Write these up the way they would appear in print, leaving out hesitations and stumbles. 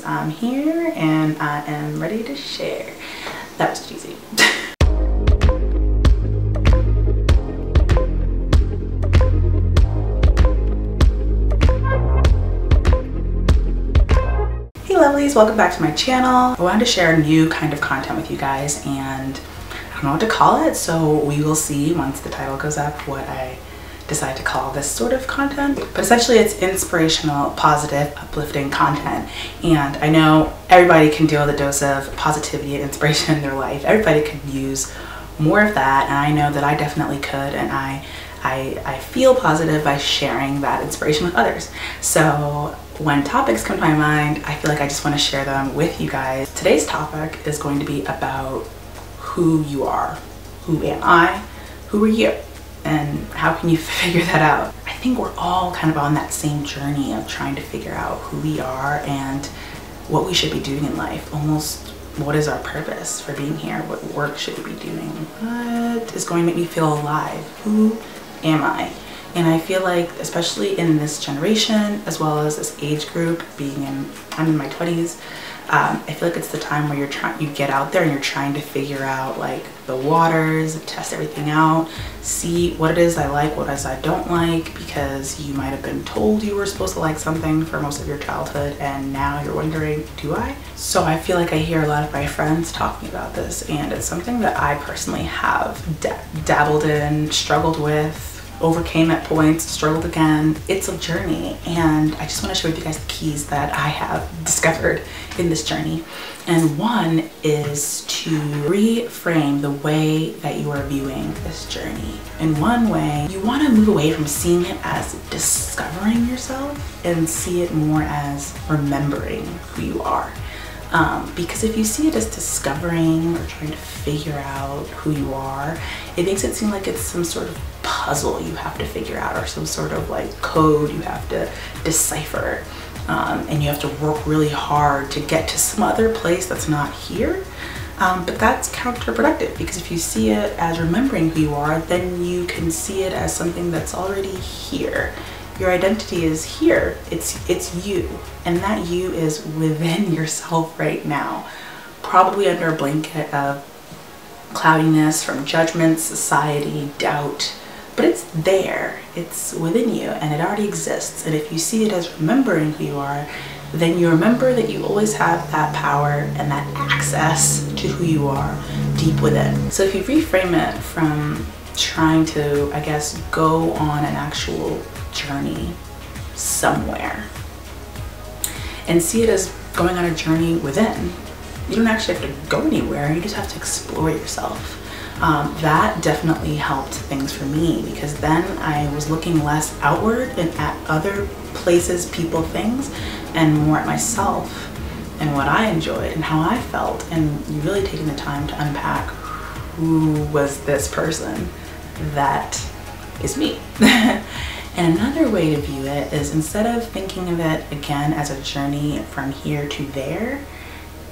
loves. I'm here and I am ready to share. That was cheesy. Hey lovelies, welcome back to my channel. I wanted to share a new kind of content with you guys, and I don't know what to call it, so we will see once the title goes up what I decide to call this sort of content. But essentially it's inspirational, positive, uplifting content, and I know everybody can deal with a dose of positivity and inspiration in their life. Everybody could use more of that, and I know that I definitely could, and I feel positive by sharing that inspiration with others. So when topics come to my mind, I feel like I just want to share them with you guys. Today's topic is going to be about who you are. Who am I? Who are you? And how can you figure that out? I think we're all kind of on that same journey of trying to figure out who we are and what we should be doing in life. Almost, what is our purpose for being here? What work should we be doing? What is going to make me feel alive? Who am I? And I feel like, especially in this generation, as well as this age group, I'm in my 20s, I feel like it's the time where you get out there and you're trying to figure out like the waters, test everything out, see what it is I like, what it is I don't like, because you might have been told you were supposed to like something for most of your childhood and now you're wondering, do I? So I feel like I hear a lot of my friends talking about this, and it's something that I personally have dabbled in, struggled with, overcame at points, struggled again. It's a journey, and I just want to share with you guys the keys that I have discovered in this journey. And one is to reframe the way that you are viewing this journey. In one way, you want to move away from seeing it as discovering yourself and see it more as remembering who you are. Because if you see it as discovering or trying to figure out who you are, it makes it seem like it's some sort of puzzle you have to figure out, or some sort of like code you have to decipher, and you have to work really hard to get to some other place that's not here. But that's counterproductive, because if you see it as remembering who you are, then you can see it as something that's already here. Your identity is here. It's you, and that you is within yourself right now, probably under a blanket of cloudiness from judgment, society, doubt, but it's there, it's within you, and it already exists. And if you see it as remembering who you are, then you remember that you always have that power and that access to who you are deep within. So if you reframe it from trying to, I guess, go on an actual journey somewhere and see it as going on a journey within, you don't actually have to go anywhere, you just have to explore yourself. That definitely helped things for me, because then I was looking less outward and at other places, people, things, and more at myself and what I enjoyed and how I felt, and really taking the time to unpack who was this person that is me. And another way to view it is, instead of thinking of it again as a journey from here to there,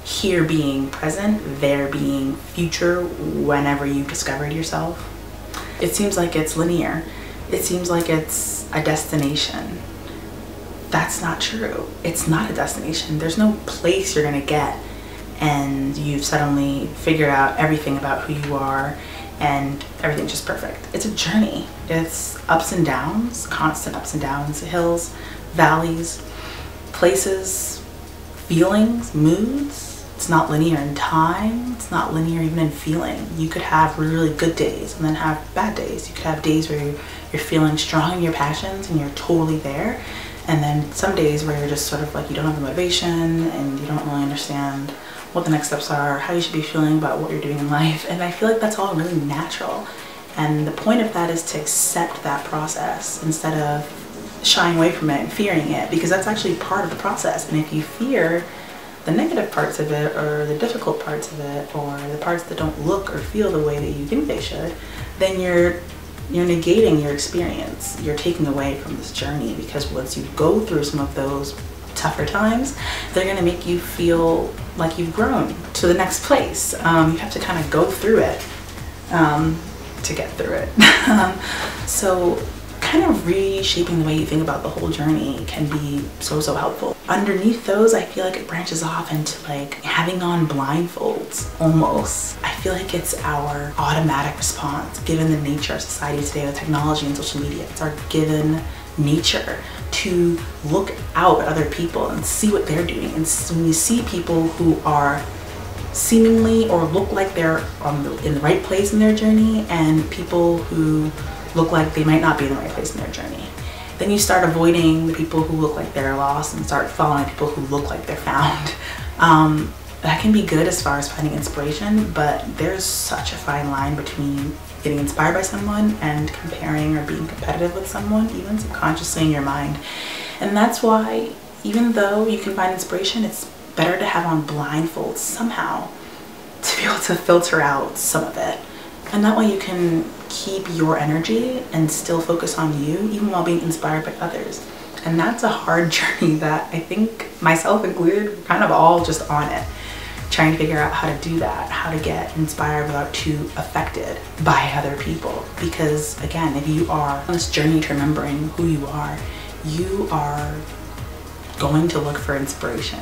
here being present, there being future, whenever you discovered yourself, it seems like it's linear. It seems like it's a destination. That's not true. It's not a destination. There's no place you're gonna get and you've suddenly figured out everything about who you are and everything's just perfect. It's a journey. It's ups and downs, constant ups and downs, hills, valleys, places, feelings, moods. It's not linear in time. It's not linear even in feeling. You could have really good days and then have bad days. You could have days where you're feeling strong in your passions and you're totally there. And then some days where you're just sort of like, you don't have the motivation and you don't really understand what the next steps are, how you should be feeling about what you're doing in life. And I feel like that's all really natural. And the point of that is to accept that process instead of shying away from it and fearing it, because that's actually part of the process. And if you fear the negative parts of it, or the difficult parts of it, or the parts that don't look or feel the way that you think they should, then you're negating your experience. You're taking away from this journey, because once you go through some of those tougher times, they're going to make you feel like you've grown to the next place. You have to kind of go through it to get through it. So kind of reshaping the way you think about the whole journey can be so helpful. Underneath those, I feel like it branches off into like having on blindfolds almost. I feel like it's our automatic response given the nature of society today with technology and social media. It's our given nature to look out at other people and see what they're doing. And when you see people who are seemingly or look like they're in the right place in their journey, and people who look like they might not be in the right place in their journey, then you start avoiding the people who look like they're lost and start following people who look like they're found. That can be good as far as finding inspiration, but there's such a fine line between getting inspired by someone and comparing or being competitive with someone, even subconsciously in your mind. And that's why, even though you can find inspiration, it's better to have on blindfolds somehow to be able to filter out some of it. And that way you can keep your energy and still focus on you, even while being inspired by others. And that's a hard journey that I think, myself included, we're kind of all just on it, trying to figure out how to do that, how to get inspired without too affected by other people. Because again, if you are on this journey to remembering who you are going to look for inspiration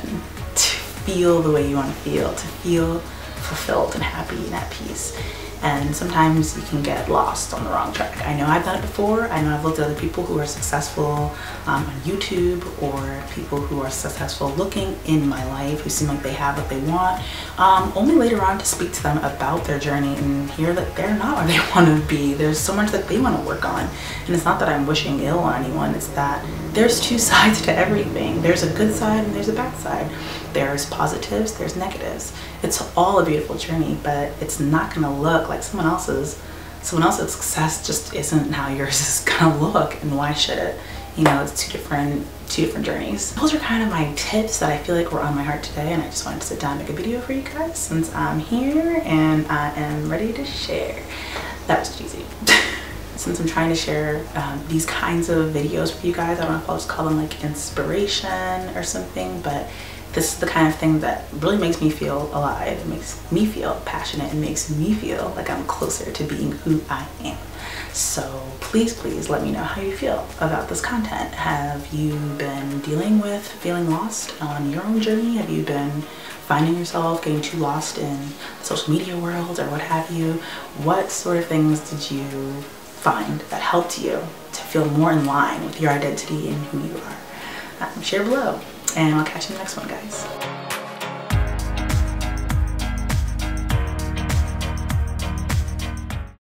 to feel the way you want to feel fulfilled and happy and at peace. And sometimes you can get lost on the wrong track. I know I've done it before. I know I've looked at other people who are successful on YouTube, or people who are successful looking in my life, who seem like they have what they want, only later on to speak to them about their journey and hear that they're not where they want to be. There's so much that they want to work on. And it's not that I'm wishing ill on anyone, it's that there's two sides to everything. There's a good side and there's a bad side. There's positives, there's negatives. It's all a beautiful journey, but it's not gonna look like someone else's success just isn't how yours is gonna look, and why should it? You know, it's two different journeys. Those are kind of my tips that I feel like were on my heart today, and I just wanted to sit down and make a video for you guys since I'm here and I am ready to share. That was cheesy. Since I'm trying to share these kinds of videos with you guys, I don't know if I'll just call them like inspiration or something, but this is the kind of thing that really makes me feel alive. It makes me feel passionate and makes me feel like I'm closer to being who I am. So please let me know how you feel about this content. Have you been dealing with feeling lost on your own journey? Have you been finding yourself getting too lost in the social media world or what have you? What sort of things did you find that helped you to feel more in line with your identity and who you are? Share below. And I'll catch you in the next one, guys.